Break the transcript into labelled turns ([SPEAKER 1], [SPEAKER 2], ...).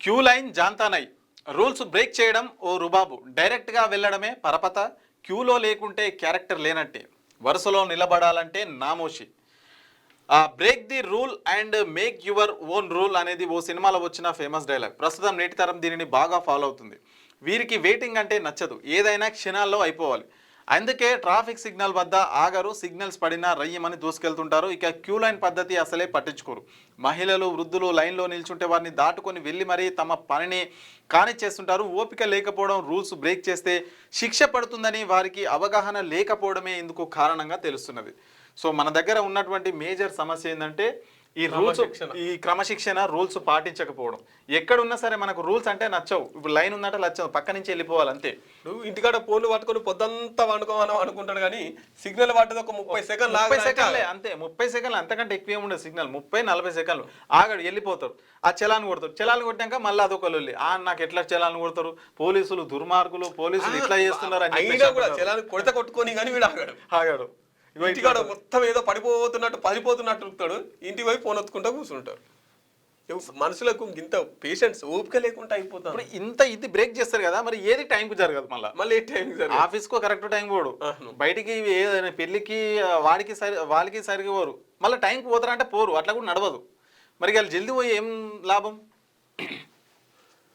[SPEAKER 1] Queue line జాంతానై rules break చేయడం ఓ రుబాబు డైరెక్ట్గా వెళ్ళడమే పరపత క్యూలో లేకుంటే క్యారెక్టర్ లేనట్టే వరుసలో నిలబడాలంటే నామోషి break the rule and make your own rule అనేది ఓ సినిమాలో వచ్చిన ఫేమస్ డైలాగ్. ప్రస్తుతం నేటి తరం దీనిని బాగా ఫాలో అవుతుంది. వీరికి వెయిటింగ్ అంటే నచ్చదు, ఏదైనా క్షణాల్లో అయిపోవాలి. అందుకే ట్రాఫిక్ సిగ్నల్ వద్ద ఆగరు, సిగ్నల్స్ పడినా రయ్యమని దూసుకెళ్తుంటారు. ఇక క్యూ లైన్ పద్ధతి అసలే పట్టించుకోరు. మహిళలు వృద్ధులు లైన్లో నిల్చుంటే వారిని దాటుకొని వెళ్ళి మరీ తమ పనిని కానిచ్చేస్తుంటారు. ఓపిక లేకపోవడం, రూల్స్ బ్రేక్ చేస్తే శిక్ష పడుతుందని వారికి అవగాహన లేకపోవడమే ఇందుకు కారణంగా తెలుస్తున్నది. సో మన దగ్గర ఉన్నటువంటి మేజర్ సమస్య ఏంటంటే ఈ రూల్స్, ఈ క్రమశిక్షణ రూల్స్ పాటించకపోవడం. ఎక్కడున్నా సరే మనకు రూల్స్ అంటే నచ్చవు. ఇప్పుడు లైన్ ఉందంటే నచ్చవు, పక్క నుంచి వెళ్ళిపోవాలి అంతే.
[SPEAKER 2] నువ్వు ఇంటికాడ ఫోన్లు పట్టుకొని పొద్దంతా వండుకోవాలని అనుకుంటాడు కానీ సిగ్నల్ పట్టదు ఒక 30 సెకండ్లు
[SPEAKER 1] 30 సెకండ్లే అంతే. 30 సెకండ్లు అంతకంటే ఎక్కువ ఉండదు సిగ్నల్. 30-40 సెకండ్లు ఆగడు, వెళ్ళిపోతారు. ఆ చలాన్ని కొడతారు. చలాన్ని కొట్టాక మళ్ళీ అదొక లొల్లి. నాకు ఎట్లా చలాన్ని కొడతారు, పోలీసులు దుర్మార్గులు, పోలీసులు ఇట్లా చేస్తున్నారు అని
[SPEAKER 2] చలాన్ని కొడితే కొట్టుకొని కానీ వీడు
[SPEAKER 1] ఆగాడు.
[SPEAKER 2] ఇంటికాడ మొత్తం ఏదో పడిపోతున్నట్టు ఉంటాడు. ఇంటికి పోయి ఫోన్ ఒత్తుకుంటూ కూర్చుంటారు. మనుషులకు ఇంత పేషెంట్స్ ఓపిక లేకుండా అయిపోతారు.
[SPEAKER 1] ఇది బ్రేక్ చేస్తారు కదా, మరి ఏది టైంకు జరగదు. మళ్ళీ
[SPEAKER 2] ఏ టైం
[SPEAKER 1] ఆఫీస్కో కరెక్ట్ టైం పోడు, బయటికి ఏదైనా పెళ్లికి వాళ్ళకి సరిగా పోరు, మళ్ళీ టైంకి పోతారంటే పోరు. అట్లా కూడా నడవదు. మరి వాళ్ళు జల్దీ పోయి ఏం లాభం?